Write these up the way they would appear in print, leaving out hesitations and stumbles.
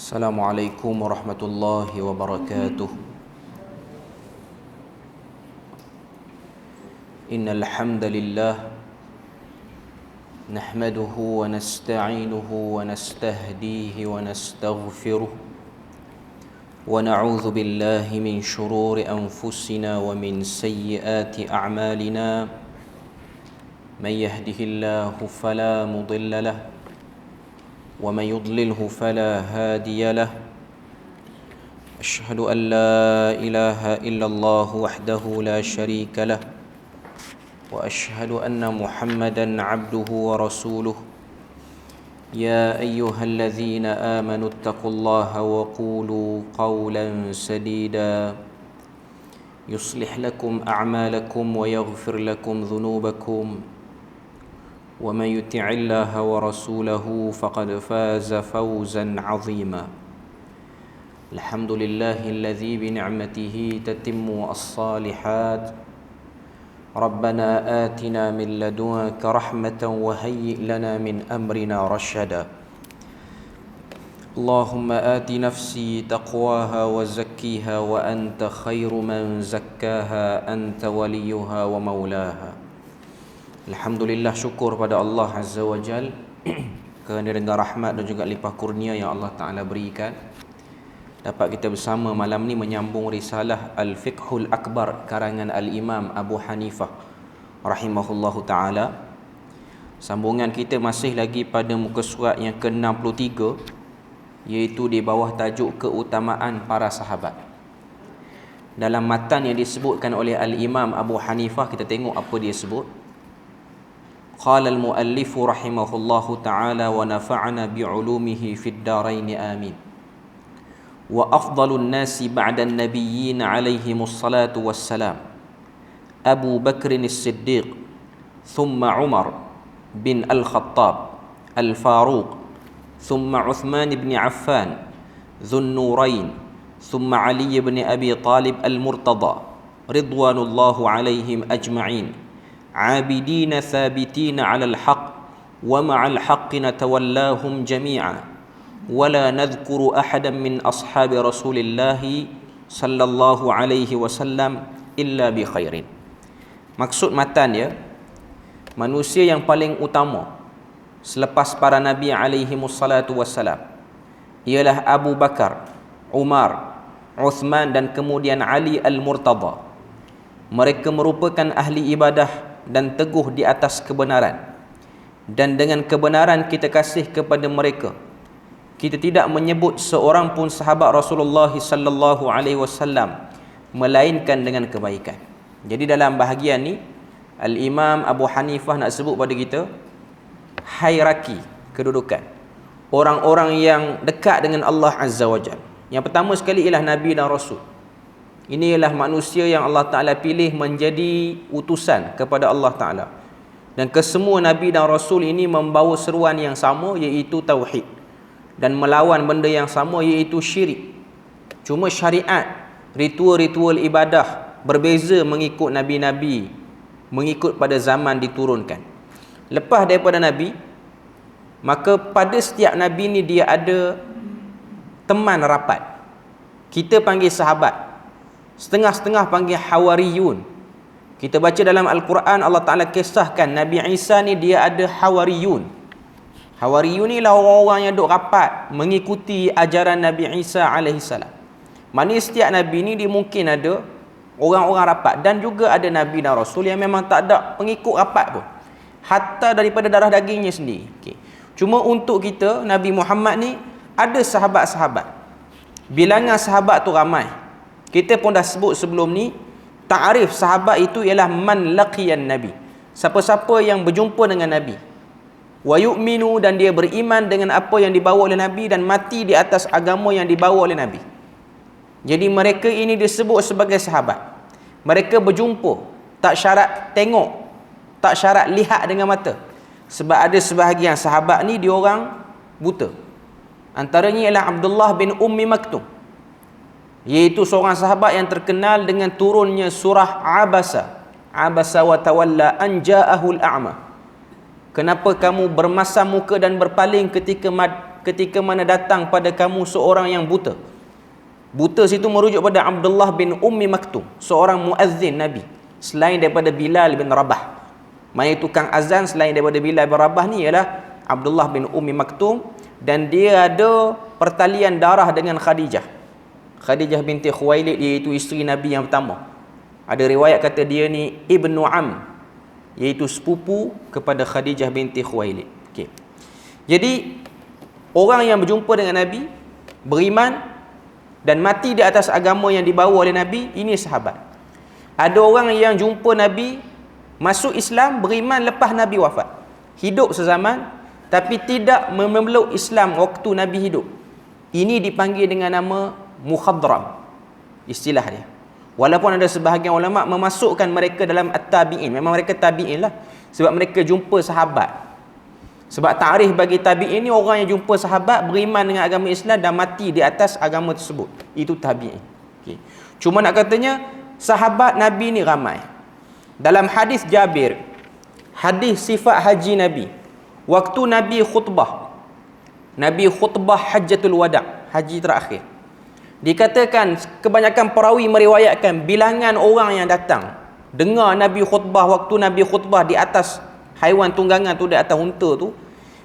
Assalamualaikum warahmatullahi wabarakatuh. Innal hamdalillah nahmaduhu wa nasta'inuhu wa nastahdihi wa nastaghfiruh wa na'udzu billahi min shururi anfusina wa min sayyiati a'malina. Man yahdihillahu fala mudilla lahu ومن يضلله فلا هادي له أشهد أن لا إله إلا الله وحده لا شريك له وأشهد أن محمدا عبده ورسوله يا أيها الذين آمنوا اتقوا الله وقولوا قولا سديدا يصلح لكم أعمالكم ويغفر لكم ذنوبكم ومن يطع الله ورسوله فقد فاز فوزا عظيما. الحمد لله الذي بنعمته تتم الصالحات. ربنا آتنا من لدنك رحمة وهيئ لنا من أمرنا رشدا. اللهم آت نفسي تقواها وزكيها وأنت خير من زكاها أنت وليها ومولاها. Alhamdulillah, syukur pada Allah Azza wa Jal kerana dengan rahmat dan juga limpah kurnia yang Allah Ta'ala berikan, dapat kita bersama malam ni menyambung risalah Al-Fiqhul Akbar karangan Al-Imam Abu Hanifah rahimahullahu ta'ala. Sambungan kita masih lagi pada muka surat yang ke-63, iaitu di bawah tajuk keutamaan para sahabat. Dalam matan yang disebutkan oleh Al-Imam Abu Hanifah, kita tengok apa dia sebut. Qala al-muallif rahimahullahu ta'ala wa nafa'ana bi'ulumihi fid darain amin. Wa afdalun nasi ba'da an-nabiyyin alaihimus salatu wassalam Abu Bakr as-Siddiq, thumma Umar bin al-Khattab al-Faruq, thumma Uthman ibn Affan dhun nurain, thumma Ali ibn Abi Talib al-Murtada ridwanullahu alaihim ajma'in عابدين ثابتين على الحق ومع الحق نتولاهم جميعا ولا نذكر أحدا من أصحاب رسول الله صلى الله عليه وسلم إلا بخير. Maksud matan ya, manusia yang paling utama selepas para nabi alaihimus salatu wassalam ialah Abu Bakar, Umar, Uthman dan kemudian Ali al-Murtada. Mereka merupakan ahli ibadah dan teguh di atas kebenaran, dan dengan kebenaran kita kasih kepada mereka. Kita tidak menyebut seorang pun sahabat Rasulullah sallallahu alaihi wasallam melainkan dengan kebaikan. Jadi dalam bahagian ni Al-Imam Abu Hanifah nak sebut pada kita hierarki kedudukan orang-orang yang dekat dengan Allah Azza wa Jalla. Yang pertama sekali ialah Nabi dan Rasul. Ini ialah manusia yang Allah Ta'ala pilih menjadi utusan kepada Allah Ta'ala. Dan kesemua Nabi dan Rasul ini membawa seruan yang sama, iaitu Tauhid, dan melawan benda yang sama, iaitu syirik. Cuma syariat, ritual-ritual ibadah berbeza mengikut Nabi-Nabi, mengikut pada zaman diturunkan. Lepas daripada Nabi, maka pada setiap Nabi ni dia ada teman rapat. Kita panggil sahabat, setengah-setengah panggil hawariyun. Kita baca dalam Al-Quran, Allah Ta'ala kisahkan Nabi Isa ni dia ada hawariyun. Hawariyun ni lah orang-orang yang duk rapat mengikuti ajaran Nabi Isa alaihissalam. Maksudnya setiap Nabi ni dia mungkin ada orang-orang rapat, dan juga ada Nabi dan Rasul yang memang tak ada pengikut rapat pun, hatta daripada darah dagingnya sendiri. Okay. Cuma untuk kita, Nabi Muhammad ni ada sahabat-sahabat. Bilangan sahabat tu ramai. Kita pun dah sebut sebelum ni, ta'arif sahabat itu ialah man laqiyan Nabi, siapa-siapa yang berjumpa dengan Nabi, wa yu'minu, dan dia beriman dengan apa yang dibawa oleh Nabi dan mati di atas agama yang dibawa oleh Nabi. Jadi mereka ini disebut sebagai sahabat. Mereka berjumpa, tak syarat tengok, tak syarat lihat dengan mata. Sebab ada sebahagian sahabat ni dia orang buta. Antaranya ialah Abdullah bin Ummi Maktum, iaitu seorang sahabat yang terkenal dengan turunnya surah Abasa wa tawalla an ja'ahul a'ma. Kenapa kamu bermasam muka dan berpaling ketika ketika mana datang pada kamu seorang yang buta. Buta situ merujuk pada Abdullah bin Ummi Maktum, seorang muazzin Nabi selain daripada Bilal bin Rabah. Mana tukang azan selain daripada Bilal bin Rabah ni ialah Abdullah bin Ummi Maktum, dan dia ada pertalian darah dengan Khadijah. Khadijah binti Khuwailid, iaitu isteri Nabi yang pertama. Ada riwayat kata dia ni Ibnu Am, iaitu sepupu kepada Khadijah binti Khuwailid. Okey. Jadi orang yang berjumpa dengan Nabi, beriman dan mati di atas agama yang dibawa oleh Nabi, ini sahabat. Ada orang yang jumpa Nabi, masuk Islam, beriman lepas Nabi wafat, hidup sezaman tapi tidak memeluk Islam waktu Nabi hidup. Ini dipanggil dengan nama mukhadram, istilah dia. Walaupun ada sebahagian ulama memasukkan mereka dalam at-tabi'in, memang mereka tabi'in lah, sebab mereka jumpa sahabat. Sebab tarikh bagi tabi'in ni orang yang jumpa sahabat, beriman dengan agama Islam dan mati di atas agama tersebut. Itu tabi'in. Okay. Cuma nak katanya, sahabat Nabi ni ramai. Dalam hadis Jabir, hadis sifat haji Nabi, waktu Nabi khutbah Hajjatul Wada', haji terakhir, dikatakan kebanyakan perawi meriwayatkan bilangan orang yang datang dengar Nabi khutbah, waktu Nabi khutbah di atas haiwan tunggangan tu, di atas unta tu,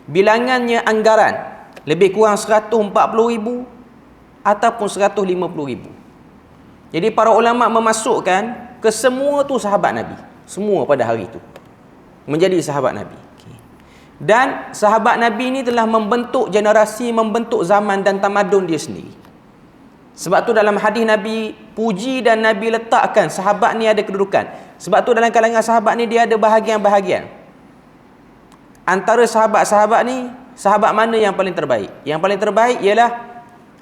bilangannya anggaran lebih kurang 140,000 ataupun 150,000. Jadi para ulama memasukkan ke semua tu sahabat Nabi, semua pada hari itu menjadi sahabat Nabi. Dan sahabat Nabi ni telah membentuk generasi, membentuk zaman dan tamadun dia sendiri. Sebab tu dalam hadis Nabi puji dan Nabi letakkan sahabat ni ada kedudukan. Sebab tu dalam kalangan sahabat ni dia ada bahagian-bahagian. Antara sahabat-sahabat ni, sahabat mana yang paling terbaik? Yang paling terbaik ialah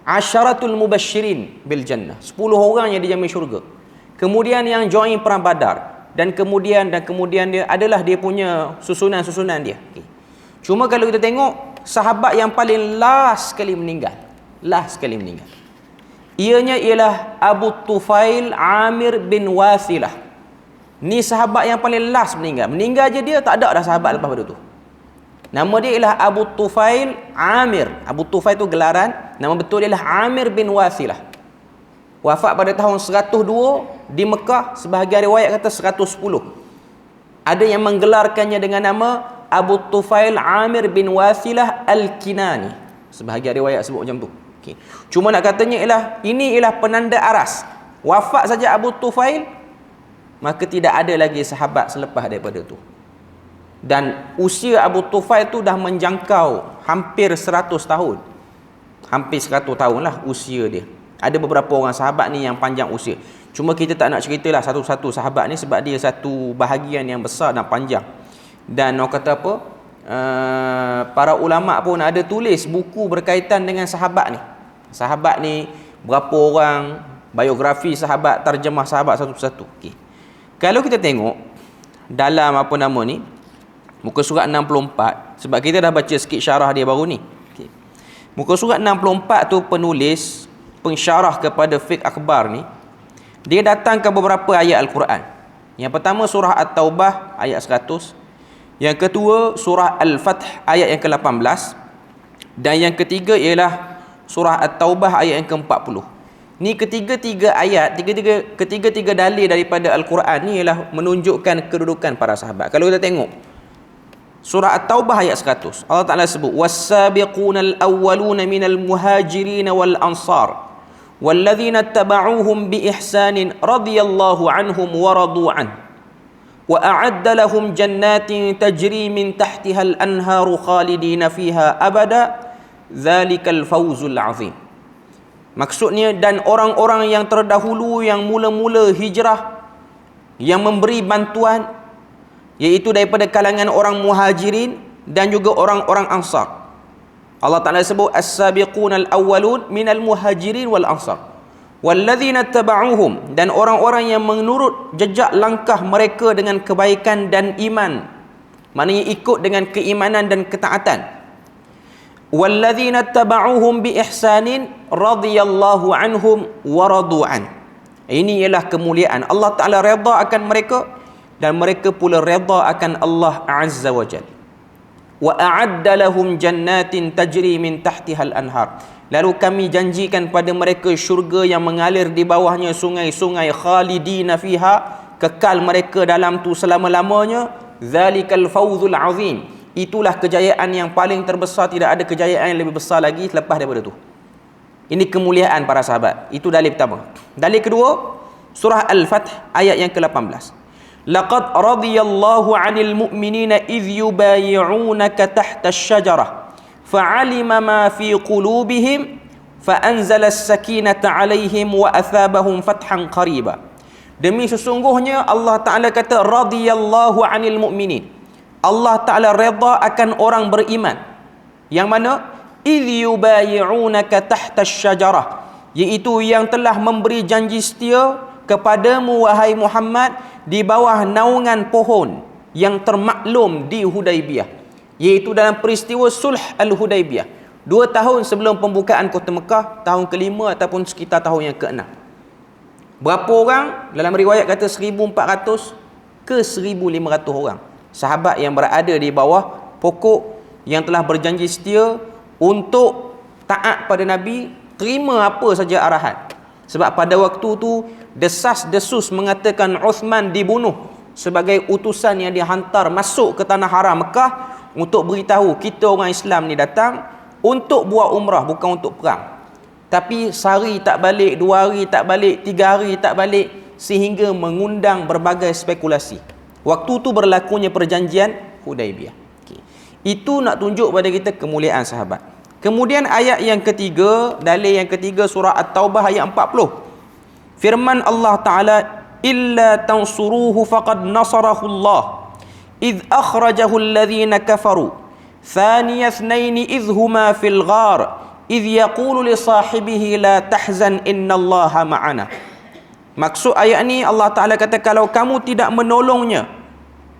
Asyaratul Mubashirin bil Jannah, 10 orang yang dijamin syurga. Kemudian yang join perang Badar, dan kemudian dia adalah dia punya susunan-susunan dia. Okay. Cuma kalau kita tengok sahabat yang paling last sekali meninggal, ianya ialah Abu Tufail Amir bin Wasilah. Ni sahabat yang paling last meninggal. Meninggal je dia, tak ada dah sahabat lepas pada tu. Nama dia ialah Abu Tufail Amir. Abu Tufail tu gelaran, nama betul dia ialah Amir bin Wasilah. Wafat pada tahun 102 di Mekah, sebahagian riwayat kata 110. Ada yang menggelarkannya dengan nama Abu Tufail Amir bin Wasilah Al-Kinani. Sebahagian riwayat sebut macam tu. Okay. Cuma nak katanya ini ialah penanda aras. Wafat saja Abu Tufail, maka tidak ada lagi sahabat selepas daripada tu. Dan usia Abu Tufail tu dah menjangkau hampir 100 tahun. Hampir 100 tahun lah usia dia. Ada beberapa orang sahabat ni yang panjang usia. Cuma kita tak nak ceritalah satu-satu sahabat ni, sebab dia satu bahagian yang besar dan panjang. Dan orang kata apa, para ulama pun ada tulis buku berkaitan dengan sahabat ni. Sahabat ni berapa orang, biografi sahabat, terjemah sahabat satu-satu. Okay. Kalau kita tengok dalam apa nama ni, muka surat 64, sebab kita dah baca sikit syarah dia baru ni. Okay. Muka surat 64 tu penulis pensyarah kepada fiqh akbar ni, dia datangkan beberapa ayat Al-Quran. Yang pertama surah At-Taubah ayat 100, yang kedua surah Al-Fath ayat yang ke-18, dan yang ketiga ialah surah At-Taubah ayat yang ke-40. Ni ketiga-tiga ayat, ketiga-tiga dalil daripada Al-Quran ni ialah menunjukkan kedudukan para sahabat. Kalau kita tengok surah At-Taubah ayat 100, Allah Ta'ala sebut was-sabiqunal awwaluna minal muhajirin wal ansar walladzina tabauhum bi ihsanin radhiyallahu anhum wa radu an wa a'adda lahum jannatin tajri min tahtiha al-anharu khalidina fiha abada dzalikal fawzul azim. Maksudnya, dan orang-orang yang terdahulu yang mula-mula hijrah, yang memberi bantuan, iaitu daripada kalangan orang muhajirin dan juga orang-orang ansar. Allah Ta'ala sebut as-sabiqunal awwalun minal muhajirin wal ansar walladzina tabauhum, dan orang-orang yang menurut jejak langkah mereka dengan kebaikan dan iman, maknanya ikut dengan keimanan dan ketaatan. Walladzina tabauhum bi ihsanin radhiyallahu anhum wa radu an. Ini ialah kemuliaan. Allah Ta'ala redha akan mereka dan mereka pula redha akan Allah Azza wa Jalla. wa a'adda lahum jannatin tajri min tahtihal anhar. Lalu kami janjikan pada mereka syurga yang mengalir di bawahnya sungai-sungai, khalidina fiha, kekal mereka dalam tu selama-lamanya. Zalikal fawzul azim. Itulah kejayaan yang paling terbesar, tidak ada kejayaan yang lebih besar lagi selepas daripada tu. Ini kemuliaan para sahabat. Itu dalil pertama. Dalil kedua, surah Al-Fath ayat yang ke-18. Laqad radiyallahu 'anil mu'minina idh yubayi'unaka tahta asy-syajarah fa'alima ma fi qulubihim fa'anzala as-sakinata 'alaihim wa athabahum fathan qariba. Demi sesungguhnya Allah Ta'ala kata radiyallahu 'anil mu'minin. Allah Ta'ala redha akan orang beriman. Yang mana? Idh yubayi'unaka tahta asy-syajarah, iaitu yang telah memberi janji setia kepadamu wahai Muhammad di bawah naungan pohon yang termaklum di Hudaibiyah, iaitu dalam peristiwa Sulh Al-Hudaibiyah 2 tahun sebelum pembukaan kota Mekah, tahun ke-5 ataupun sekitar tahun yang ke-6. Berapa orang? Dalam riwayat kata 1,400 ke 1,500 orang sahabat yang berada di bawah pokok yang telah berjanji setia untuk taat pada Nabi, terima apa saja arahan. Sebab pada waktu tu desas-desus mengatakan Uthman dibunuh sebagai utusan yang dihantar masuk ke tanah haram Mekah untuk beritahu kita orang Islam ni datang untuk buat umrah, bukan untuk perang. Tapi sehari tak balik, 2 hari tak balik, 3 hari tak balik, sehingga mengundang berbagai spekulasi. Waktu tu berlakunya perjanjian Hudaibiyah. Itu nak tunjuk pada kita kemuliaan sahabat. Kemudian ayat yang ketiga, dalil yang ketiga surah At-Taubah ayat 40. Firman Allah Ta'ala, illa tansuruhu faqad nasarahu Allah idh akhrajahu alladhina kafaru thaniya ithnaini idh huma fil ghar idh yaqulu li sahibihi la tahzan innallaha ma'ana. Maksud ayat ni, Allah Ta'ala kata kalau kamu tidak menolongnya,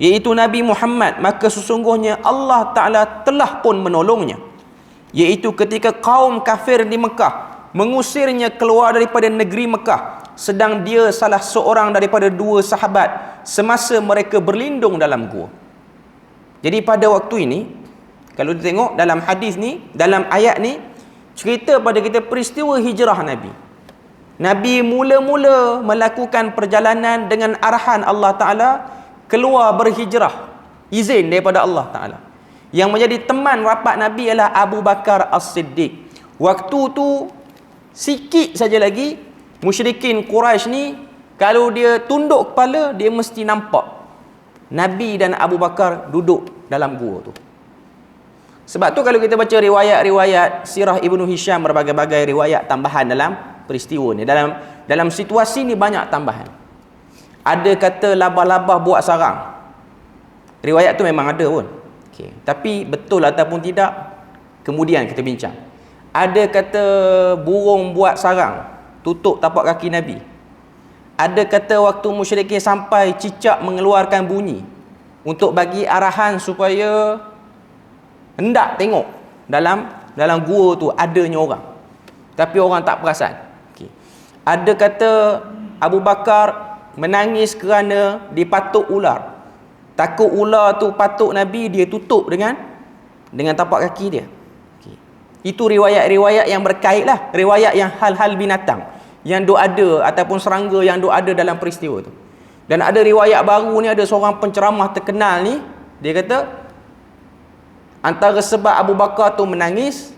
iaitu Nabi Muhammad, maka sesungguhnya Allah Ta'ala telah pun menolongnya, iaitu ketika kaum kafir di Mekah mengusirnya keluar daripada negeri Mekah, sedang dia salah seorang daripada 2 sahabat semasa mereka berlindung dalam gua. Jadi pada waktu ini, kalau kita tengok dalam hadis ni, dalam ayat ni, cerita pada kita peristiwa hijrah Nabi. Nabi mula-mula melakukan perjalanan dengan arahan Allah Ta'ala keluar berhijrah, izin daripada Allah Ta'ala. Yang menjadi teman rapat Nabi ialah Abu Bakar As-Siddiq. Waktu tu sikit saja lagi musyrikin Quraisy ni, kalau dia tunduk kepala, dia mesti nampak Nabi dan Abu Bakar duduk dalam gua tu. Sebab tu kalau kita baca riwayat-riwayat sirah Ibnu Hisham, berbagai-bagai riwayat tambahan dalam peristiwa ni, dalam situasi ni banyak tambahan. Ada kata labah-labah buat sarang. Riwayat tu memang ada pun. Okay. Tapi betul ataupun tidak, kemudian kita bincang. Ada kata burung buat sarang tutup tapak kaki Nabi. Ada kata waktu musyrikin sampai cicak mengeluarkan bunyi untuk bagi arahan supaya hendak tengok dalam gua tu adanya orang, tapi orang tak perasan. Okay. Ada kata Abu Bakar menangis kerana dipatuk ular. Takut ular tu patuk Nabi, dia tutup dengan tapak kaki dia. Okay. Itu riwayat-riwayat yang berkait lah, riwayat yang hal-hal binatang yang duk ada ataupun serangga yang duk ada dalam peristiwa tu. Dan ada riwayat baru ni, ada seorang penceramah terkenal ni, dia kata antara sebab Abu Bakar tu menangis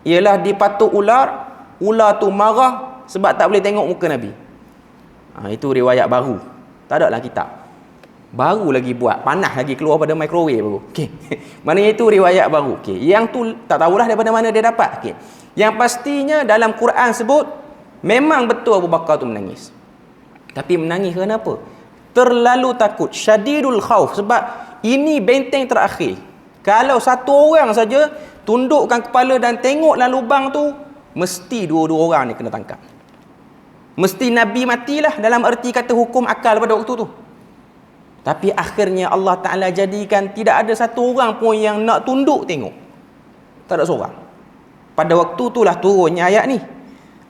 ialah dipatuk ular tu marah sebab tak boleh tengok muka Nabi. Itu riwayat baru, tak ada lah kitab. Baru lagi buat, panas lagi keluar pada microwave baru. Okay. Maknanya itu riwayat baru. Okay. Yang tu tak tahulah daripada mana dia dapat. Okay. Yang pastinya dalam Quran sebut memang betul Abu Bakar tu menangis. Tapi menangis kenapa? Terlalu takut, syadidul khauf. Sebab ini benteng terakhir. Kalau satu orang saja tundukkan kepala dan tengok dalam lubang tu, mesti 2 orang ni kena tangkap. Mesti Nabi matilah, dalam erti kata hukum akal pada waktu tu. Tapi akhirnya Allah Ta'ala jadikan tidak ada satu orang pun yang nak tunduk tengok. Tak ada seorang. Pada waktu itulah turunnya ayat ni.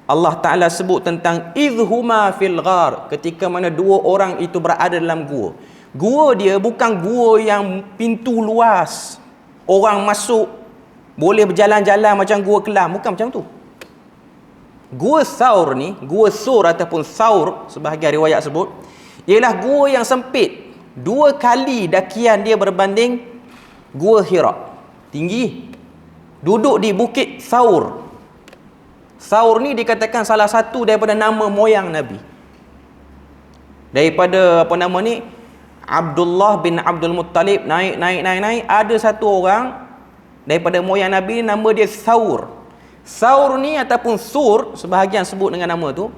Allah Ta'ala sebut tentang idhuma fil ghar, ketika mana 2 orang itu berada dalam gua. Gua dia bukan gua yang pintu luas, orang masuk boleh berjalan-jalan macam Gua Kelam. Bukan macam tu. Gua Thaur ni, Gua Sur ataupun Thaur, sebahagian riwayat sebut, ialah gua yang sempit. 2 kali dakian dia berbanding Gua Hira. Tinggi. Duduk di Bukit Thaur. Thaur ni dikatakan salah satu daripada nama moyang Nabi. Daripada apa nama ni, Abdullah bin Abdul Muttalib naik. Ada satu orang daripada moyang Nabi, nama dia Thaur. Thaur ni ataupun Sur, sebahagian sebut dengan nama tu,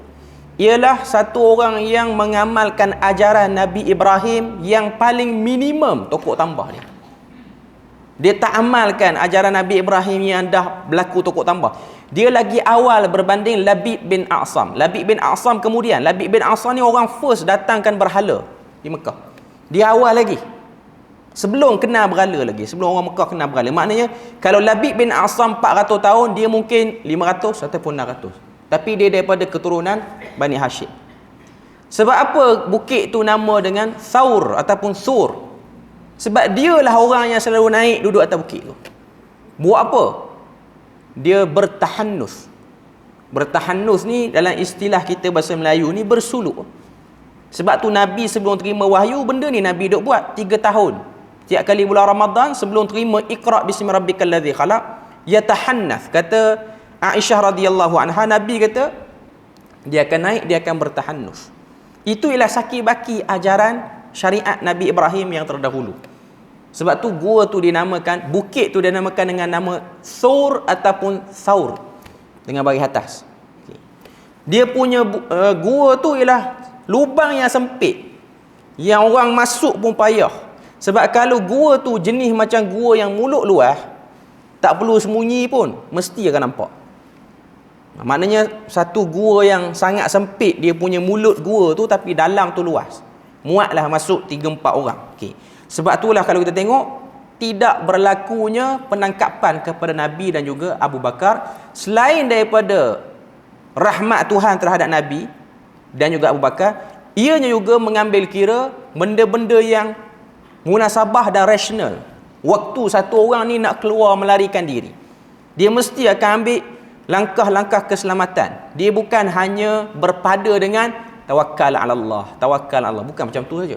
ialah satu orang yang mengamalkan ajaran Nabi Ibrahim yang paling minimum tokok tambah dia. Dia tak amalkan ajaran Nabi Ibrahim yang dah berlaku tokok tambah. Dia lagi awal berbanding Labib bin A'sam. Labib bin A'sam kemudian. Labib bin A'sam ni orang first datangkan berhala di Mekah. Dia awal lagi. Sebelum kenal berhala lagi. Sebelum orang Mekah kenal berhala. Maknanya, kalau Labib bin A'sam 400 tahun, dia mungkin 500 ataupun 600. Tapi dia daripada keturunan Bani Hashim. Sebab apa bukit tu nama dengan Thaur ataupun Sur? Sebab dialah orang yang selalu naik duduk atas bukit tu. Buat apa? Dia bertahannus. Bertahannus ni dalam istilah kita bahasa Melayu ni bersuluk. Sebab tu Nabi sebelum terima wahyu, benda ni Nabi duk buat 3 tahun. Tiap kali bulan Ramadan sebelum terima Iqra bismi rabbikal ladzi khalaq, yatahannath. Kata Aisyah radhiyallahu anha, Nabi kata dia akan naik, dia akan bertahannus. Itu ialah saki-baki ajaran syariat Nabi Ibrahim yang terdahulu. Sebab tu gua tu dinamakan, bukit tu dinamakan dengan nama Thur ataupun Thaur, dengan baris atas. Okay. Dia punya gua tu ialah lubang yang sempit, yang orang masuk pun payah. Sebab kalau gua tu jenis macam gua yang mulut luas, tak perlu sembunyi pun, mesti akan nampak. Maknanya satu gua yang sangat sempit, dia punya mulut gua tu, tapi dalam tu luas. Muatlah masuk 3-4 orang. Okay. Sebab itulah kalau kita tengok, tidak berlakunya penangkapan kepada Nabi dan juga Abu Bakar, selain daripada rahmat Tuhan terhadap Nabi dan juga Abu Bakar, ianya juga mengambil kira benda-benda yang munasabah dan rasional. Waktu satu orang ni nak keluar melarikan diri, dia mesti akan ambil langkah-langkah keselamatan. Dia bukan hanya berpada dengan tawakkal ala Allah, tawakkal ala Allah. Bukan macam tu saja.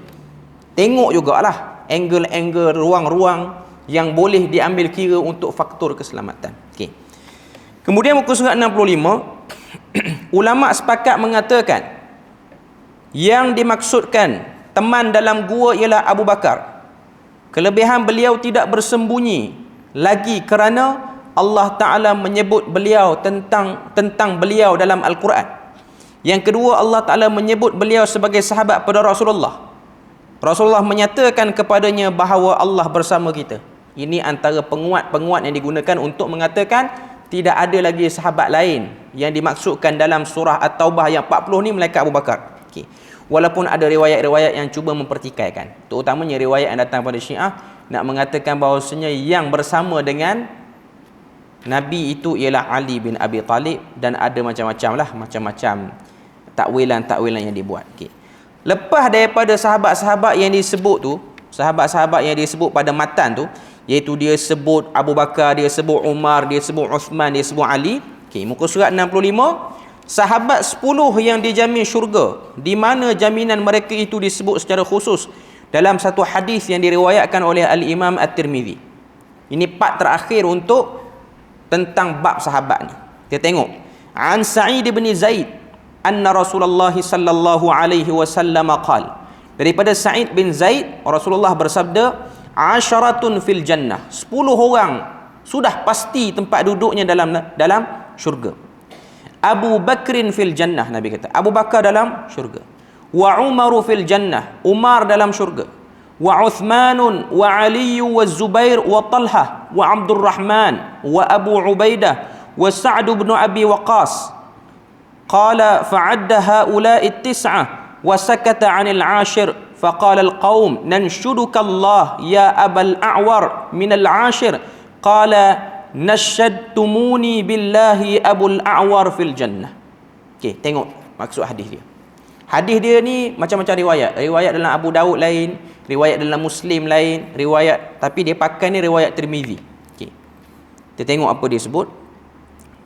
Tengok jugalah angle-angle, ruang-ruang yang boleh diambil kira untuk faktor keselamatan. Okey. Kemudian muka surat 65, ulama sepakat mengatakan yang dimaksudkan teman dalam gua ialah Abu Bakar. Kelebihan beliau tidak bersembunyi lagi kerana Allah Ta'ala menyebut beliau tentang beliau dalam Al-Quran. Yang kedua, Allah Ta'ala menyebut beliau sebagai sahabat pada Rasulullah. Rasulullah menyatakan kepadanya bahawa Allah bersama kita. Ini antara penguat-penguat yang digunakan untuk mengatakan tidak ada lagi sahabat lain yang dimaksudkan dalam surah At-Taubah yang 40 ni melainkan Abu Bakar. Okay. Walaupun ada riwayat-riwayat yang cuba mempertikaikan, terutamanya riwayat yang datang pada Syiah nak mengatakan bahawasanya yang bersama dengan Nabi itu ialah Ali bin Abi Talib, dan ada macam-macam lah, macam-macam takwilan-takwilan yang dibuat. Okay. Lepas daripada sahabat-sahabat yang disebut tu, sahabat-sahabat yang disebut pada matan tu, iaitu dia sebut Abu Bakar, dia sebut Umar, dia sebut Uthman, dia sebut Ali. Okay, muka surat 65, sahabat 10 yang dijamin syurga, di mana jaminan mereka itu disebut secara khusus dalam satu hadis yang diriwayatkan oleh Al-Imam At-Tirmidzi. Ini part terakhir untuk tentang bab sahabat ni. Kita tengok. An Sa'id bin Zaid anna Rasulullah sallallahu alaihi wasallam qala. Daripada Sa'id bin Zaid, Rasulullah bersabda, "Asharatun fil jannah." 10 orang sudah pasti tempat duduknya dalam syurga. Abu Bakrin fil jannah, Nabi kata. Abu Bakar dalam syurga. Wa Umaru fil jannah, Umar dalam syurga. Wa Uthmanun wa Ali wa Zubair wa Talha wa Abdul Rahman wa Abu Ubaidah wa Sa'd bin Abi Waqqas. Qala fa'adda ha'ula'i at-tis'ah wa sakata 'anil 'ashir faqala al-qaum nanshuduka Allah ya Abal A'war min al-'ashir. Qala nashadtumuni billahi Abul A'war fil jannah. Okey, tengok maksud hadis dia. Hadis dia ni macam-macam riwayat. Riwayat dalam Abu Daud lain, riwayat dalam Muslim lain, riwayat, tapi dia pakai ni riwayat Tirmizi. Okey. Kita tengok apa dia sebut.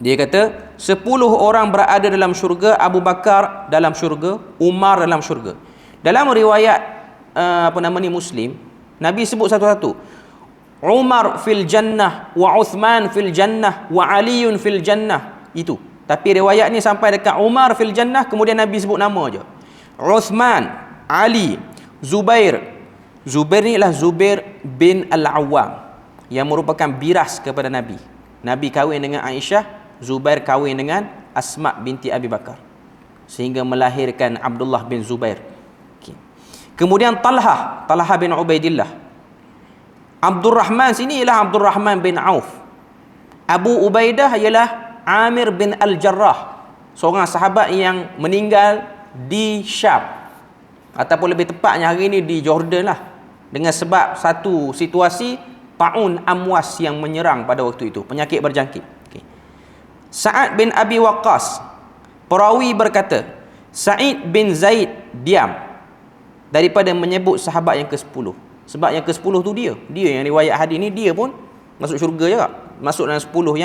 Dia kata 10 orang berada dalam syurga, Abu Bakar dalam syurga, Umar dalam syurga. Dalam riwayat Muslim, Nabi sebut satu-satu. Umar fil jannah wa Uthman fil jannah wa Aliun fil jannah. Itu. Tapi riwayat ni sampai dekat Umar fil jannah, kemudian Nabi sebut nama je. Uthman, Ali, Zubair. Zubair ni ialah Zubair bin Al-Awwam yang merupakan biras kepada Nabi. Nabi kahwin dengan Aisyah, Zubair kahwin dengan Asma binti Abi Bakar, sehingga melahirkan Abdullah bin Zubair. Okay. Kemudian Talha bin Ubaidillah. Abdul Rahman sini ialah Abdul Rahman bin Auf. Abu Ubaidah ialah Amir bin Al-Jarrah, seorang sahabat yang meninggal di Syam, ataupun lebih tepatnya hari ini di Jordan lah, dengan sebab satu situasi ta'un amwas yang menyerang pada waktu itu, penyakit berjangkit. Okay. Sa'ad bin Abi Waqqas, perawi berkata, Sa'id bin Zaid diam daripada menyebut sahabat yang ke-10. Sebab yang ke-10 tu dia yang riwayat hadis ni, dia pun masuk syurga juga, masuk dalam 10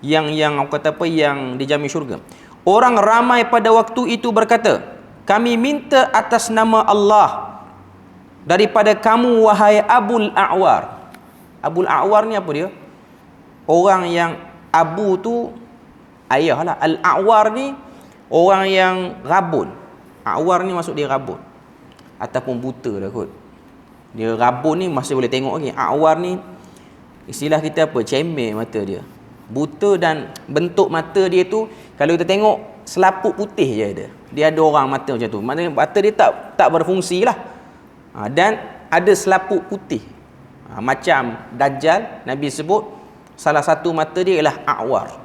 yang kata apa, yang dijamin syurga. Orang ramai pada waktu itu berkata, kami minta atas nama Allah daripada kamu, wahai Abul A'war. Abul A'war ni apa dia? Orang yang Abu tu ayah lah. Al-A'war ni orang yang rabun. A'war ni maksud dia rabun ataupun buta lah kot. Dia rabun ni masih boleh tengok lagi. A'war ni istilah kita apa? Cemeh mata dia. Buta, dan bentuk mata dia tu kalau kita tengok selaput putih je ada. Dia ada orang mata macam tu. Maknanya mata dia tak berfungsi lah. Dan ada selaput putih. Macam Dajjal, Nabi sebut salah satu mata dia ialah a'war.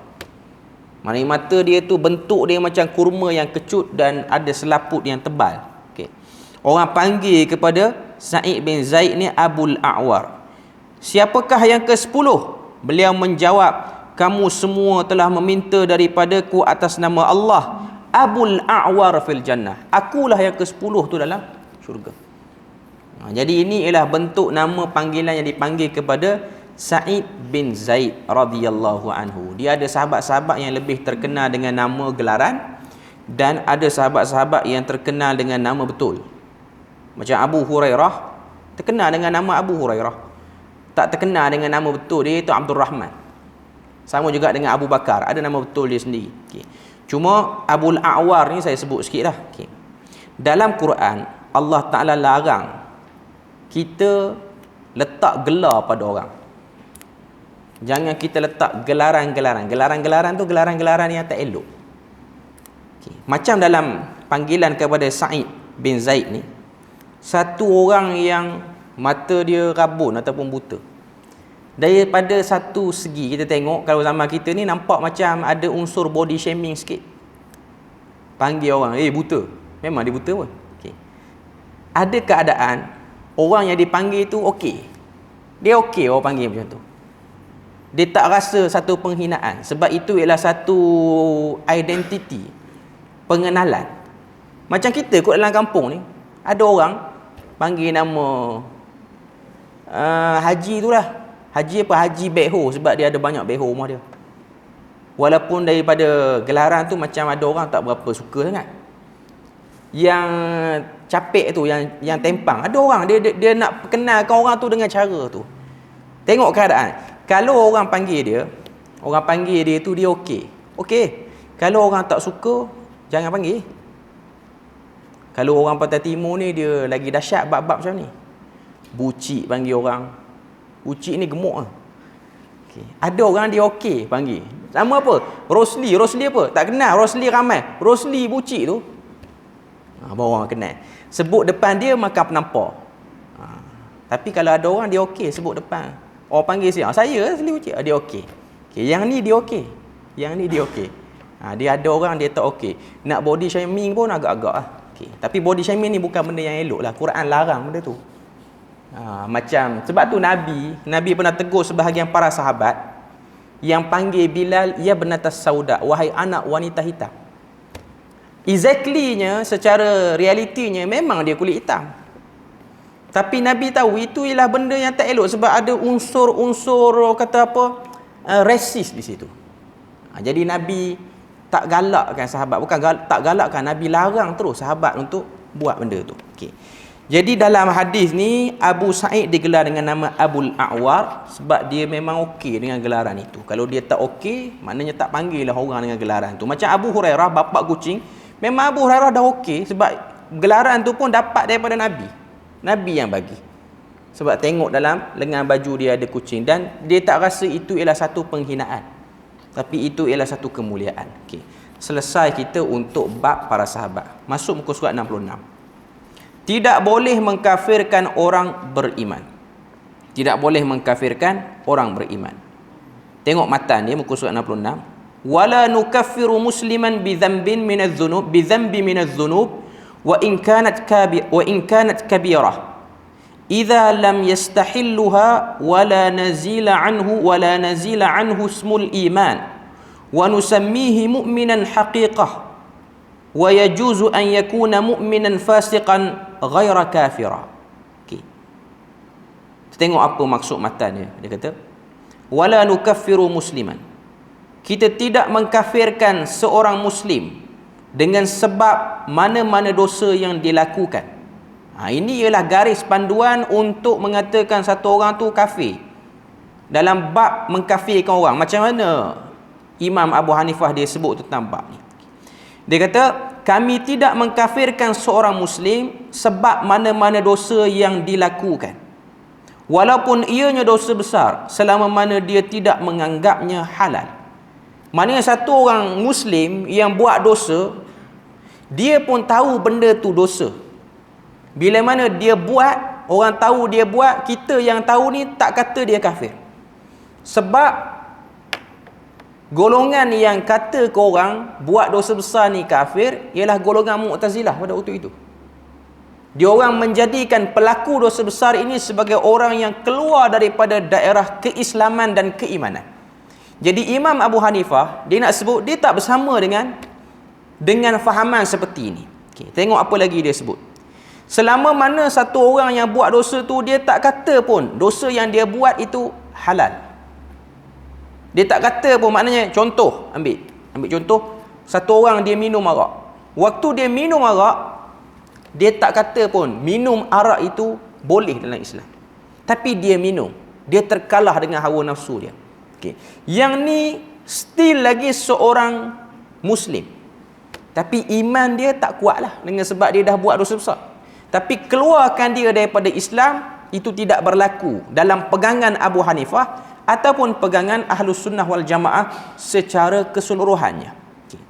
Maknanya mata dia tu bentuk dia macam kurma yang kecut dan ada selaput yang tebal. Okay. Orang panggil kepada Sa'id bin Zaid ni Abul A'war. Siapakah yang ke-10? Beliau menjawab, kamu semua telah meminta daripadaku atas nama Allah. Abul A'war fil jannah. Akulah yang ke-10 tu dalam syurga. Jadi ini ialah bentuk nama panggilan yang dipanggil kepada Sa'id bin Zaid radhiyallahu anhu. Dia ada sahabat-sahabat yang lebih terkenal dengan nama gelaran, dan ada sahabat-sahabat yang terkenal dengan nama betul. Macam Abu Hurairah terkenal dengan nama Abu Hurairah, tak terkenal dengan nama betul dia, itu Abdul Rahman. Sama juga dengan Abu Bakar, ada nama betul dia sendiri. Okay. Cuma Abul A'war ni saya sebut sikit lah. Okay. Dalam Quran Allah Ta'ala larang kita letak gelar pada orang. Jangan kita letak gelaran-gelaran. Gelaran-gelaran tu gelaran-gelaran yang tak elok. Okay. Macam dalam panggilan kepada Sa'id bin Zaid ni, satu orang yang mata dia rabun ataupun buta. Daripada satu segi kita tengok, kalau zaman kita ni nampak macam ada unsur body shaming sikit. Panggil orang, buta. Memang dia buta pun. Okay. Ada keadaan orang yang dipanggil tu okey. Dia okey orang panggil macam tu. Dia tak rasa satu penghinaan. Sebab itu ialah satu identiti, pengenalan. Macam kita kot dalam kampung ni, ada orang panggil nama Haji tu lah. Haji apa? Haji Bekho, sebab dia ada banyak bekho rumah dia. Walaupun daripada gelaran tu macam ada orang tak berapa suka sangat. Yang capek tu, yang tempang, ada orang dia nak perkenalkan orang tu dengan cara tu. Tengok keadaan. Kalau orang panggil dia tu dia okey. Okey. Kalau orang tak suka, jangan panggil. Kalau orang Pantai Timur ni dia lagi dahsyat bab-bab macam ni. Bucik panggil orang. Bucik ni gemuk lah. Okay. Ada orang dia okey panggil. Sama apa? Rosli apa? Tak kenal. Rosli ramai. Rosli bucik tu. Baru orang kenal. Sebut depan dia makan penampar. Tapi kalau ada orang dia okey sebut depan. Orang panggil saya Rosli bucik. Dia okey. Okay. Yang ni dia okey. Dia ada orang dia tak okey. Nak body shaming pun agak-agak lah. Okay. Tapi body shaming ni bukan benda yang elok lah. Quran larang benda tu. Macam sebab tu Nabi pernah tegur sebahagian para sahabat yang panggil Bilal, ya banatas sauda, wahai anak wanita hitam. Exactly-nya, secara realitinya memang dia kulit hitam. Tapi Nabi tahu itu ialah benda yang tak elok sebab ada unsur-unsur kata apa, rasis di situ. Jadi Nabi tak galakkan sahabat, tak galakkan, Nabi larang terus sahabat untuk buat benda tu. Okey. Jadi dalam hadis ni Abu Sa'id digelar dengan nama Abul A'war sebab dia memang okey dengan gelaran itu. Kalau dia tak okey, maknanya tak panggil lah orang dengan gelaran tu. Macam Abu Hurairah, bapak kucing, memang Abu Hurairah dah okey sebab gelaran tu pun dapat daripada Nabi. Nabi yang bagi. Sebab tengok dalam lengan baju dia ada kucing dan dia tak rasa itu ialah satu penghinaan. Tapi itu ialah satu kemuliaan. Okey. Selesai kita untuk bab para sahabat. Masuk muka surat 66. Tidak boleh mengkafirkan orang beriman. Tidak boleh mengkafirkan orang beriman. Tengok matan dia muka surat 66. Wala nukaffiru musliman bi dhanbin min adh-dhunub bi dhanbi min adh-dhunub wa in kanat kabirah. Idza lam yastahilluha wala nazila anhu ismul iman wa nusammihi mu'minan haqiqah wa yajuzu an yakuna mu'minan fasiqan ghaira kafira. Okey. Tengok apa maksud matan dia. Dia kata wala nukaffiru musliman. Kita tidak mengkafirkan seorang muslim dengan sebab mana-mana dosa yang dilakukan. Ini ialah garis panduan untuk mengatakan satu orang tu kafir. Dalam bab mengkafirkan orang, macam mana Imam Abu Hanifah dia sebut tentang bab ni. Dia kata, kami tidak mengkafirkan seorang muslim sebab mana-mana dosa yang dilakukan. Walaupun ianya dosa besar, selama mana dia tidak menganggapnya halal. Maknanya satu orang muslim yang buat dosa, dia pun tahu benda tu dosa. Bila mana dia buat, orang tahu dia buat, kita yang tahu ni tak kata dia kafir. Sebab golongan yang kata ke orang buat dosa besar ni kafir ialah golongan Mu'tazilah pada waktu itu. Dia orang menjadikan pelaku dosa besar ini sebagai orang yang keluar daripada daerah keislaman dan keimanan. Jadi Imam Abu Hanifah, dia nak sebut dia tak bersama dengan fahaman seperti ini. Okay, tengok apa lagi dia sebut. Selama mana satu orang yang buat dosa tu, dia tak kata pun dosa yang dia buat itu halal. Dia tak kata pun, maknanya contoh, ambil contoh, satu orang dia minum arak. Waktu dia minum arak, dia tak kata pun minum arak itu boleh dalam Islam. Tapi dia minum, dia terkalah dengan hawa nafsu dia. Okay. Yang ni still lagi seorang muslim. Tapi iman dia tak kuat lah dengan sebab dia dah buat dosa besar. Tapi keluarkan dia daripada Islam, itu tidak berlaku dalam pegangan Abu Hanifah ataupun pegangan Ahlus Sunnah wal Jamaah secara keseluruhannya. Okay.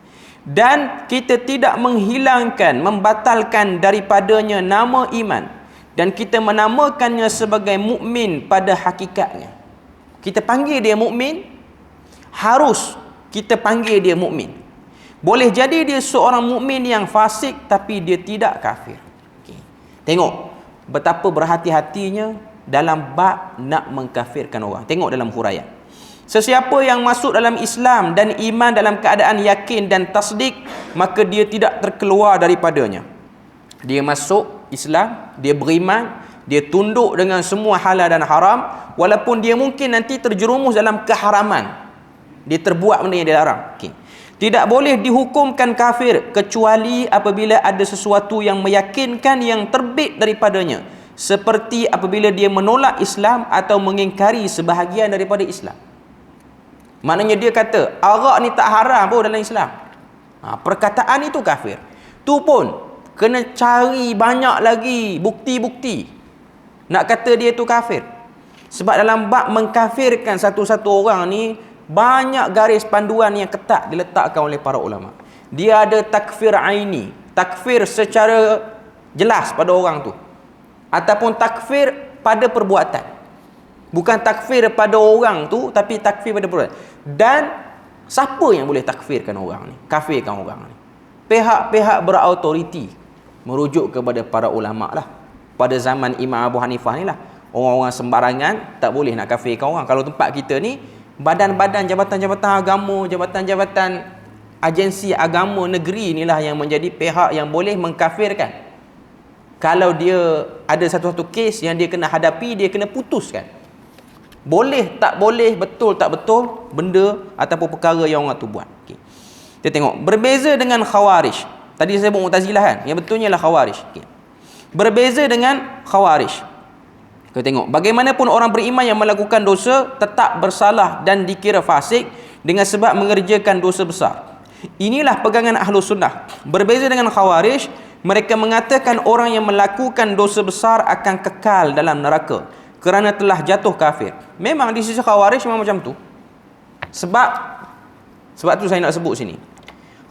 Dan kita tidak menghilangkan, membatalkan daripadanya nama iman, dan kita menamakannya sebagai mukmin pada hakikatnya. Kita panggil dia mukmin, harus kita panggil dia mukmin. Boleh jadi dia seorang mukmin yang fasik tapi dia tidak kafir. Okay. Tengok betapa berhati-hatinya dalam bab nak mengkafirkan orang. Tengok dalam huraian. Sesiapa yang masuk dalam Islam dan iman dalam keadaan yakin dan tasdik, maka dia tidak terkeluar daripadanya. Dia masuk Islam, dia beriman, dia tunduk dengan semua halal dan haram, walaupun dia mungkin nanti terjerumus dalam keharaman. Dia terbuat benda yang dilarang. Okay. Tidak boleh dihukumkan kafir kecuali apabila ada sesuatu yang meyakinkan yang terbit daripadanya, seperti apabila dia menolak Islam atau mengingkari sebahagian daripada Islam. Maknanya dia kata arak ni tak haram pun dalam Islam. Perkataan itu kafir. Tu pun kena cari banyak lagi bukti-bukti nak kata dia tu kafir. Sebab dalam bab mengkafirkan satu-satu orang ni, banyak garis panduan yang ketat diletakkan oleh para ulama. Dia ada takfir aini, takfir secara jelas pada orang tu, ataupun takfir pada perbuatan. Bukan takfir pada orang tu, tapi takfir pada perbuatan. Dan siapa yang boleh takfirkan orang ni, kafirkan orang ni? Pihak-pihak berautoriti, merujuk kepada para ulama lah. Pada zaman Imam Abu Hanifah ni lah, orang-orang sembarangan tak boleh nak kafirkan orang. Kalau tempat kita ni, badan-badan, jabatan-jabatan agama, jabatan-jabatan agensi agama negeri inilah yang menjadi pihak yang boleh mengkafirkan. Kalau dia ada satu-satu kes yang dia kena hadapi, dia kena putuskan. Boleh tak boleh, betul tak betul benda ataupun perkara yang orang tu buat. Okay. Kita tengok, berbeza dengan Khawarij. Tadi saya sebut Mu'tazilah kan, yang betulnya lah Khawarij. Okay. Berbeza dengan Khawarij. Kita tengok, bagaimanapun orang beriman yang melakukan dosa tetap bersalah dan dikira fasik dengan sebab mengerjakan dosa besar. Inilah pegangan Ahlus Sunnah. Berbeza dengan Khawarij, mereka mengatakan orang yang melakukan dosa besar akan kekal dalam neraka kerana telah jatuh kafir. Memang di sisi Khawarij memang macam tu. Sebab tu saya nak sebut sini.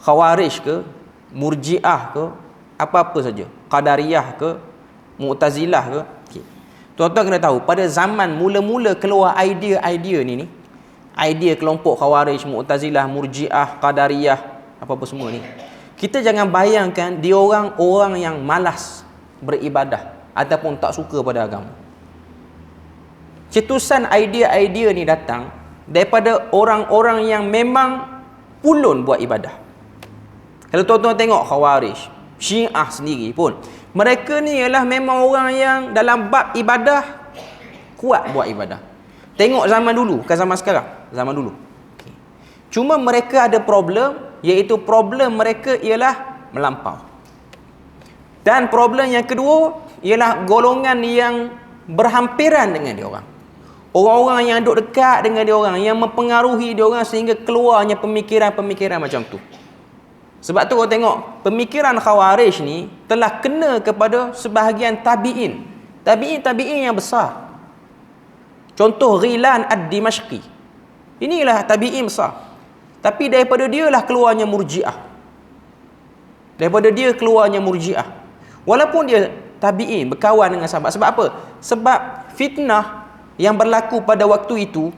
Khawarij ke, Murji'ah ke, apa-apa saja, Qadariyah ke, Mu'tazilah ke, okay. Tuan-tuan kena tahu, pada zaman mula-mula keluar idea-idea ni, idea kelompok Khawarij, Mu'tazilah, Murji'ah, Qadariyah, apa-apa semua ni, kita jangan bayangkan dia orang yang malas beribadah ataupun tak suka pada agama. Cetusan idea-idea ni datang daripada orang-orang yang memang pulun buat ibadah. Kalau tuan-tuan tengok Khawarij, Syiah sendiri pun, mereka ni ialah memang orang yang dalam bab ibadah kuat buat ibadah. Tengok zaman dulu, bukan zaman sekarang, zaman dulu. Okay. Cuma mereka ada problem, iaitu problem mereka ialah melampau. Dan problem yang kedua ialah golongan yang berhampiran dengan dia orang. Orang-orang yang duduk dekat dengan dia orang, yang mempengaruhi dia orang sehingga keluarnya pemikiran-pemikiran macam tu. Sebab tu kalau tengok pemikiran Khawarij ni telah kena kepada sebahagian tabi'in. Tabi'in yang besar. Contoh Ghilan ad-Dimashqi. Inilah tabi'in besar. Tapi daripada dia lah keluarnya Murji'ah. Daripada dia keluarnya Murji'ah. Walaupun dia tabi'in, berkawan dengan sahabat. Sebab apa? Sebab fitnah yang berlaku pada waktu itu,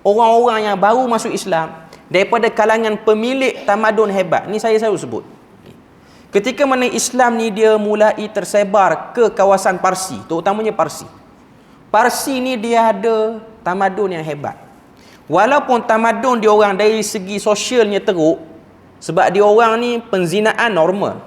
orang-orang yang baru masuk Islam daripada kalangan pemilik tamadun hebat. Ni saya selalu sebut. Ketika mana Islam ni dia mulai tersebar ke kawasan Parsi, terutamanya Parsi. Parsi ni dia ada tamadun yang hebat. Walaupun tamadun dia orang dari segi sosialnya teruk, sebab dia orang ni penzinaan normal.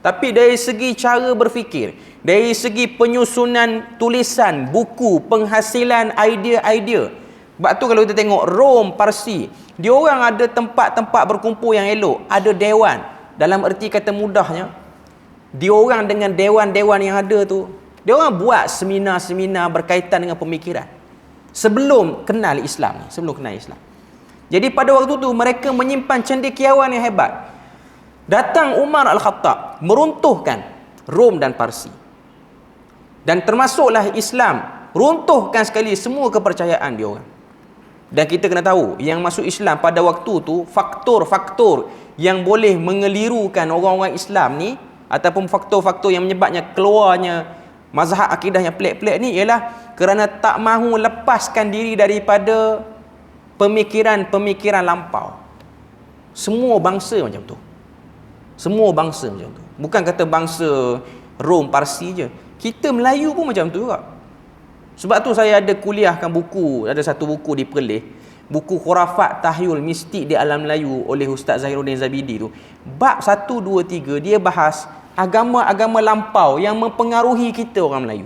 Tapi dari segi cara berfikir, dari segi penyusunan tulisan, buku, penghasilan idea-idea. Sebab tu kalau kita tengok Rom, Parsi, dia orang ada tempat-tempat berkumpul yang elok, ada dewan. Dalam erti kata mudahnya, dia orang dengan dewan-dewan yang ada tu, dia orang buat seminar-seminar berkaitan dengan pemikiran. Sebelum kenal Islam ni, sebelum kenal Islam. Jadi pada waktu tu mereka menyimpan cendekiawan yang hebat. Datang Umar Al-Khattab meruntuhkan Rom dan Parsi. Dan termasuklah Islam, runtuhkan sekali semua kepercayaan dia orang. Dan kita kena tahu, yang masuk Islam pada waktu tu, faktor-faktor yang boleh mengelirukan orang-orang Islam ni, ataupun faktor-faktor yang menyebabnya keluarnya mazhab akidah yang pelik-pelik ni, ialah kerana tak mahu lepaskan diri daripada pemikiran-pemikiran lampau. Semua bangsa macam tu. Semua bangsa macam tu. Bukan kata bangsa Rom, Parsi je. Kita Melayu pun macam tu juga. Sebab tu saya ada kuliahkan buku, ada satu buku di Perlis, buku Khurafat Tahyul Mistik di Alam Melayu oleh Ustaz Zahiruddin Zabidi tu. Bab 1, 2, 3 dia bahas agama-agama lampau yang mempengaruhi kita orang Melayu.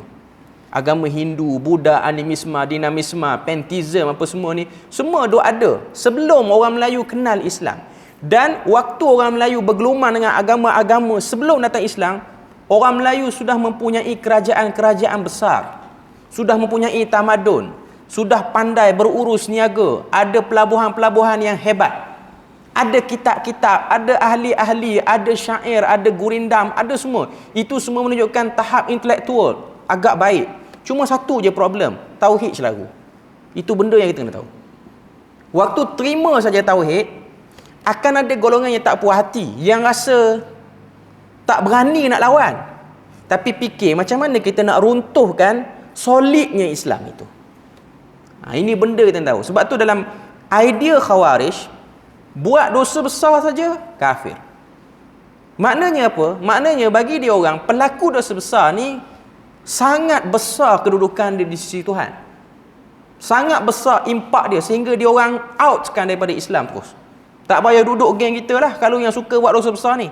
Agama Hindu, Buddha, animisme, dinamisme, pantheism, apa semua ni, semua duk ada sebelum orang Melayu kenal Islam. Dan waktu orang Melayu bergelumang dengan agama-agama sebelum datang Islam, orang Melayu sudah mempunyai kerajaan-kerajaan besar, sudah mempunyai tamadun, sudah pandai berurus niaga, ada pelabuhan-pelabuhan yang hebat, ada kitab-kitab, ada ahli-ahli, ada syair, ada gurindam, ada semua. Itu semua menunjukkan tahap intelektual agak baik. Cuma satu je problem, tauhid selalu. Itu benda yang kita kena tahu. Waktu terima saja tauhid, akan ada golongan yang tak puas hati, yang rasa tak berani nak lawan, tapi fikir macam mana kita nak runtuhkan solidnya Islam itu. Ini benda kita tahu. Sebab tu dalam idea Khawarij, buat dosa besar saja kafir. Maknanya apa? Maknanya bagi dia orang, pelaku dosa besar ni sangat besar kedudukan dia di sisi Tuhan, sangat besar impak dia, sehingga dia orang outkan daripada Islam terus. Tak payah duduk geng kita lah kalau yang suka buat dosa besar ni.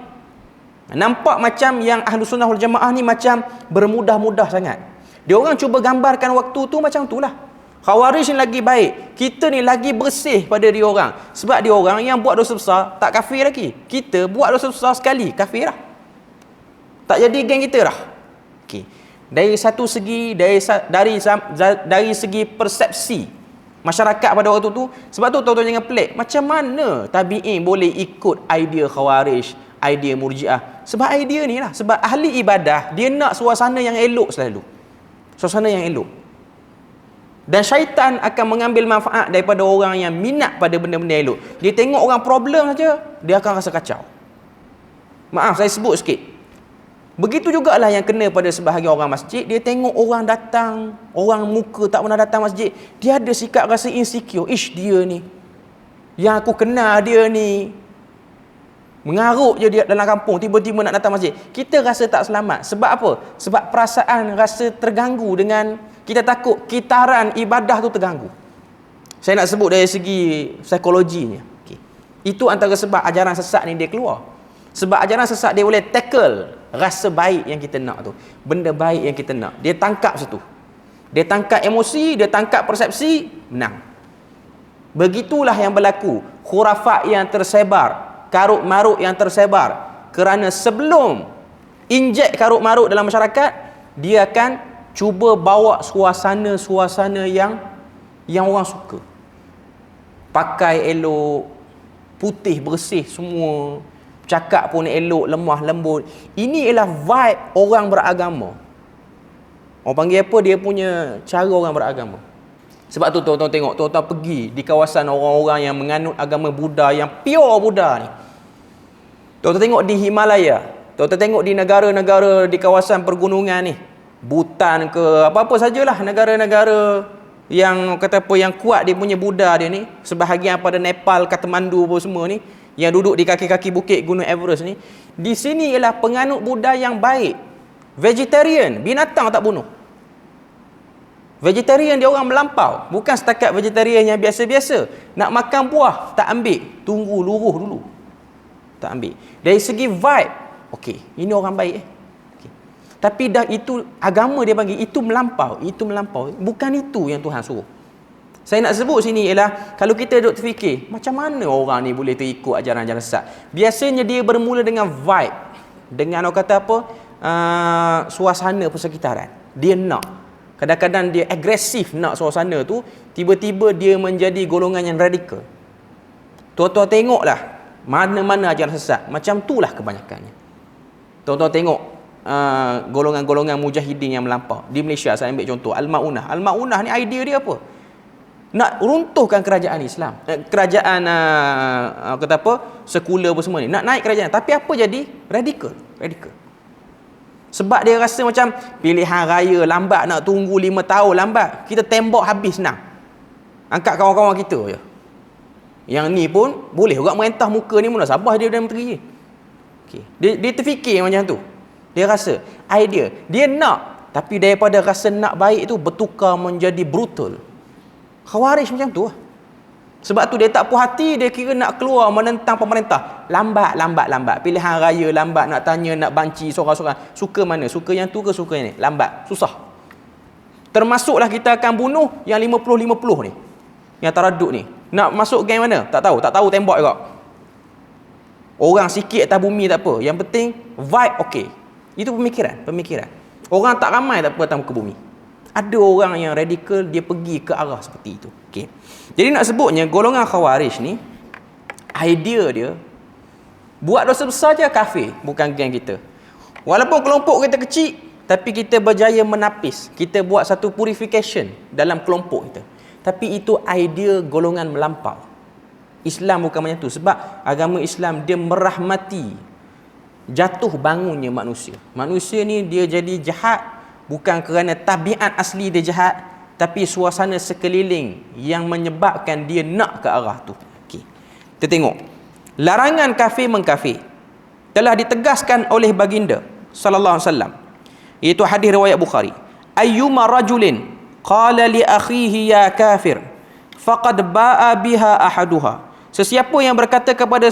Nampak macam yang Ahlu Sunnah wal Jamaah ni macam bermudah-mudah sangat. Dia orang cuba gambarkan waktu tu macam tu lah. Khawarij ni lagi baik, kita ni lagi bersih pada dia orang. Sebab dia orang yang buat dosa besar tak kafir lagi. Kita buat dosa besar sekali, kafir lah. Tak jadi geng kita dah. Okey. Dari satu segi, dari segi persepsi masyarakat pada waktu tu, sebab tu tuan-tuan jangan pelik. Macam mana tabi'in boleh ikut idea Khawarij, idea Murji'ah? Sebab idea ni lah. Sebab ahli ibadah, dia nak suasana yang elok selalu. Suasana yang elok. Dan syaitan akan mengambil manfaat daripada orang yang minat pada benda-benda elok. Dia tengok orang problem saja, dia akan rasa kacau. Maaf, saya sebut sikit. Begitu jugalah yang kena pada sebahagian orang masjid. Dia tengok orang datang, orang muka tak pernah datang masjid, dia ada sikap rasa insecure. Ish, dia ni, yang aku kenal dia ni, mengarut je dia dalam kampung, tiba-tiba nak datang masjid. Kita rasa tak selamat. Sebab apa? Sebab perasaan rasa terganggu dengan, kita takut kitaran ibadah tu terganggu. Saya nak sebut dari segi psikologinya. Okay. Itu antara sebab ajaran sesat ni dia keluar. Sebab ajaran sesat dia boleh tackle rasa baik yang kita nak tu. Benda baik yang kita nak. Dia tangkap situ. Dia tangkap emosi, dia tangkap persepsi, menang. Begitulah yang berlaku. Khurafat yang tersebar, karut-marut yang tersebar. Kerana sebelum injek karut-marut dalam masyarakat, dia akan cuba bawa suasana-suasana yang orang suka. Pakai elok, putih bersih semua, cakap pun elok, lemah lembut. Ini ialah vibe orang beragama. Orang panggil apa? Dia punya cara orang beragama. Sebab tu tuan-tuan tengok, tuan-tuan pergi di kawasan orang-orang yang menganut agama Buddha, yang pure Buddha ni. Tuan-tuan tengok di Himalaya, tuan-tuan tengok di negara-negara di kawasan pergunungan ni, Bhutan ke apa-apa sajalah, negara-negara yang kata apa, yang kuat dia punya Buddha dia ni, sebahagian pada Nepal, Kathmandu apa semua ni, yang duduk di kaki-kaki bukit Gunung Everest ni, di sini ialah penganut Buddha yang baik, vegetarian, binatang tak bunuh. Vegetarian dia orang melampau, bukan setakat vegetarian yang biasa-biasa. Nak makan buah tak ambil, tunggu luruh dulu, tak ambil. Dari segi vibe, okey, ini orang baik okay. Tapi dah itu agama dia panggil, itu melampau, itu melampau. Bukan itu yang Tuhan suruh. Saya nak sebut sini ialah, kalau kita duduk terfikir, macam mana orang ni boleh terikut ajaran-ajaran sesat? Biasanya dia bermula dengan vibe, dengan orang kata apa, suasana persekitaran. Dia nak, kadang-kadang dia agresif nak suasana tu, tiba-tiba dia menjadi golongan yang radikal. Tuan-tuan tengoklah mana-mana ajaran sesat, macam itulah kebanyakannya. Tuan-tuan tengok golongan-golongan mujahidin yang melampau di Malaysia. Saya ambil contoh Al-Ma'unah. Al-Ma'unah ni idea dia apa? Nak runtuhkan kerajaan Islam, kerajaan kata apa, sekular apa semua ni, nak naik kerajaan. Tapi apa jadi? Radikal. Sebab dia rasa macam pilihan raya lambat, nak tunggu 5 tahun lambat, kita tembak habis senang, angkat kawan-kawan kita je. Yang ni pun boleh juga merentah muka ni, mana sabar dia dan menteri. Okay. Dia terfikir macam tu. Dia rasa idea dia nak, tapi daripada rasa nak baik tu bertukar menjadi brutal. Khawarij macam tu lah. Sebab tu dia tak puas hati, dia kira nak keluar menentang pemerintah. Lambat. Pilihan raya lambat, nak tanya, nak banci seorang-seorang. Suka mana? Suka yang tu ke suka yang ni? Lambat. Susah. Termasuklah kita akan bunuh yang 50-50 ni. Yang taraduk ni. Nak masuk geng mana? Tak tahu tembak juga. Orang sikit atas bumi tak apa. Yang penting vibe okey. Itu pemikiran. Orang tak ramai tak apa atas muka bumi. Ada orang yang radikal, dia pergi ke arah seperti itu. Okey. Jadi nak sebutnya golongan Khawarij ni, idea dia buat dosa besar je kafir, bukan geng kita. Walaupun kelompok kita kecil, tapi kita berjaya menapis. Kita buat satu purification dalam kelompok kita. Tapi itu idea golongan melampau. Islam bukan macam tu. Sebab agama Islam dia merahmati jatuh bangunnya manusia. Manusia ni dia jadi jahat bukan kerana tabiat asli dia jahat, tapi suasana sekeliling yang menyebabkan dia nak ke arah tu. Okey. Kita tengok. Larangan kafir mengkafir telah ditegaskan oleh baginda sallallahu alaihi wasallam. Iaitu hadis riwayat Bukhari. Ayyuma rajulin qala li akhihi ya kafir faqad ba'a biha ahaduha. Sesiapa yang berkata kepada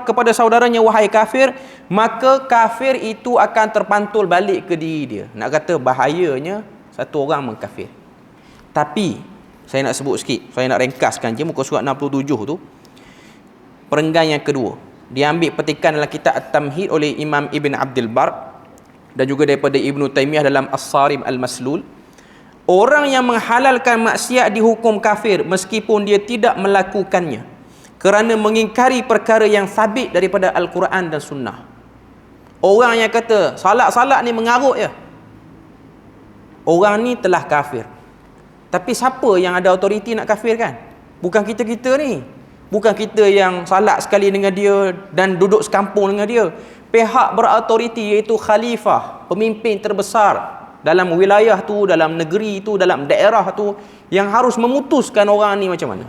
kepada saudaranya wahai kafir, maka kafir itu akan terpantul balik ke diri dia. Nak kata bahayanya satu orang mengkafir. Tapi saya nak sebut sikit, saya nak ringkaskan je muka surat 67 tu. Perenggan yang kedua, diambil petikan dalam kitab At-Tamhid oleh Imam Ibn Abdul Bar dan juga daripada Ibn Taymiyah dalam As-Sarim Al-Maslul. Orang yang menghalalkan maksiat dihukum kafir meskipun dia tidak melakukannya kerana mengingkari perkara yang sabit daripada Al-Quran dan Sunnah. Orang yang kata salat ni mengarut je, orang ni telah kafir. Tapi siapa yang ada autoriti nak kafirkan? Bukan kita-kita ni. Bukan kita yang salat sekali dengan dia dan duduk sekampung dengan dia. Pihak berautoriti iaitu khalifah, pemimpin terbesar dalam wilayah tu, dalam negeri tu, dalam daerah tu, yang harus memutuskan orang ni macam mana.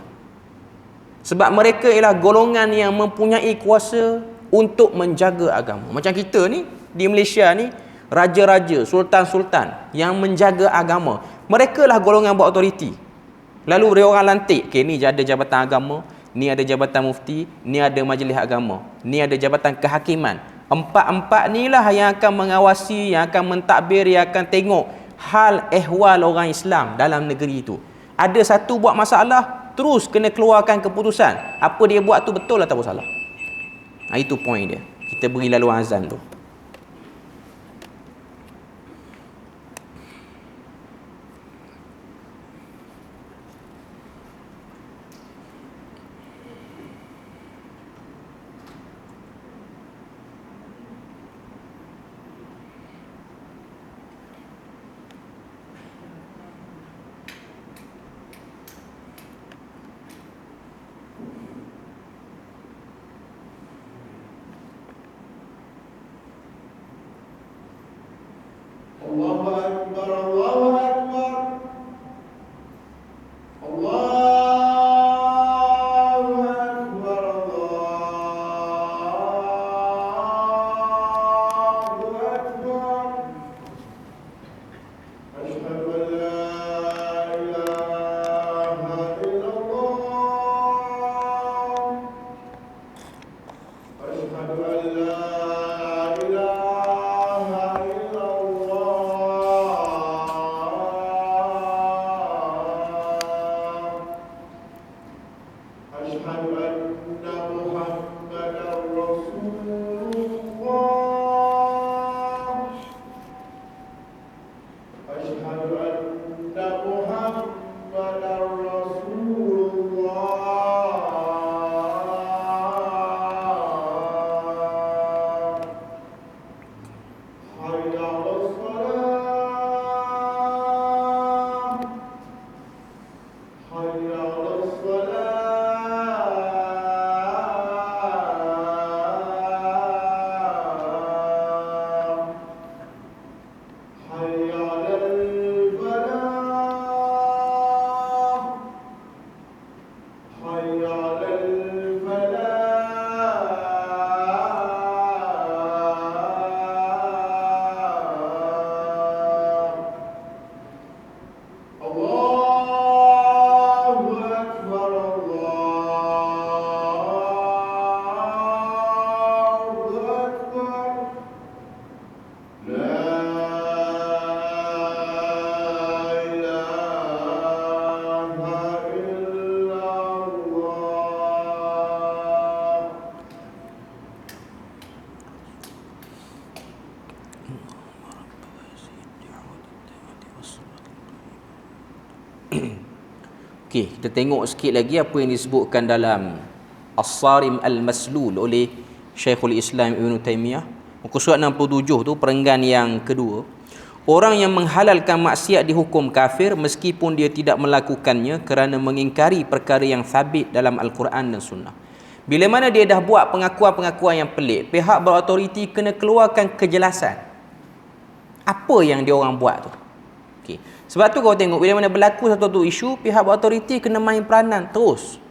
Sebab mereka ialah golongan yang mempunyai kuasa untuk menjaga agama. Macam kita ni di Malaysia ni, raja-raja, sultan-sultan yang menjaga agama, mereka lah golongan berautoriti. Lalu dia orang lantik, okay, ni ada jabatan agama, ni ada jabatan mufti, ni ada majlis agama, ni ada jabatan kehakiman. Empat-empat ni lah yang akan mengawasi, yang akan mentadbir, yang akan tengok hal ehwal orang Islam dalam negeri itu. Ada satu buat masalah, terus kena keluarkan keputusan. Apa dia buat tu betul atau salah. Itu point dia. Kita beri lalu azan tu. Allahu Akbar, Allahu Akbar. Allahu Akbar, Allahu Akbar. Asyhadu an la ilaha illallah. Asyhadu an la Okey, kita tengok sikit lagi apa yang disebutkan dalam As-Sarim Al-Maslul oleh Syekhul Islam Ibn Taymiyah. Muka surat 67 tu perenggan yang kedua. Orang yang menghalalkan maksiat dihukum kafir meskipun dia tidak melakukannya kerana mengingkari perkara yang sabit dalam Al-Quran dan Sunnah. Bila mana dia dah buat pengakuan-pengakuan yang pelik, pihak berautoriti kena keluarkan kejelasan. Apa yang dia orang buat tu? Okey. Sebab tu kau tengok bila mana berlaku satu isu, pihak berautoriti kena main peranan terus.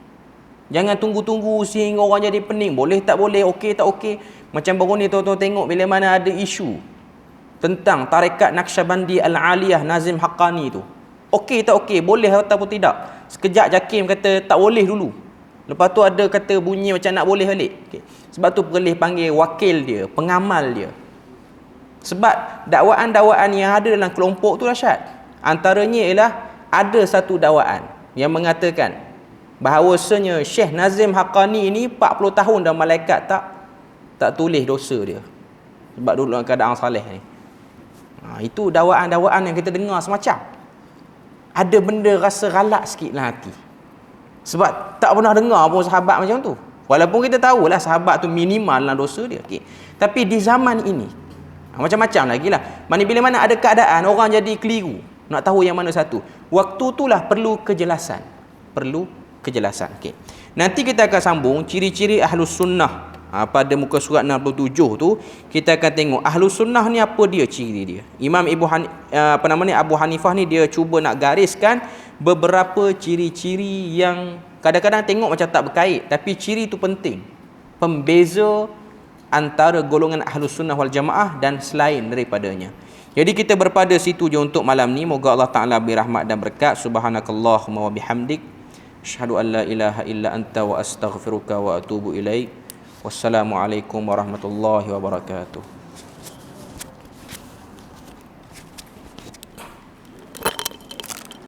Jangan tunggu-tunggu sehingga orang jadi pening. Boleh tak boleh, okey tak okey. Macam baru ni tuan-tuan tengok bila mana ada isu tentang tarekat Naqsyabandi Al-Aliyah Nazim Haqqani tu. Okey tak okey, boleh ataupun tidak. Sekejap JAKIM kata tak boleh dulu. Lepas tu ada kata bunyi macam nak boleh balik. Okay. Sebab tu perlis panggil wakil dia, pengamal dia. Sebab dakwaan-dakwaan yang ada dalam kelompok tu dahsyat. Antaranya ialah ada satu dakwaan yang mengatakan bahawasanya Syekh Nazim Haqqani ni 40 tahun dah malaikat tak tulis dosa dia. Sebab dulu dalam keadaan saleh ni. Itu dakwaan-dakwaan yang kita dengar semacam. Ada benda rasa ralak sikit dalam hati. Sebab tak pernah dengar pun sahabat macam tu. Walaupun kita tahulah sahabat tu minimal dalam dosa dia. Okay. Tapi di zaman ini, macam-macam lagi lah. Bila mana ada keadaan, orang jadi keliru. Nak tahu yang mana satu. Waktu itulah perlu kejelasan. Perlu kejelasan. Okay. Nanti kita akan sambung ciri-ciri Ahlus Sunnah. Pada muka surat 67 tu, kita akan tengok Ahlus Sunnah ni apa dia ciri dia. Imam Abu Hanifah ni dia cuba nak gariskan beberapa ciri-ciri yang kadang-kadang tengok macam tak berkait, tapi ciri tu penting. Pembeza antara golongan Ahlus Sunnah wal Jamaah dan selain daripadanya. Jadi kita berpada situ je untuk malam ni. Moga Allah Ta'ala beri rahmat dan berkat. Subhanakallahumma wa bihamdik, asyhadu an la ilaha illa anta wa astaghfiruka wa atubu ilaik. Wassalamualaikum warahmatullahi wabarakatuh.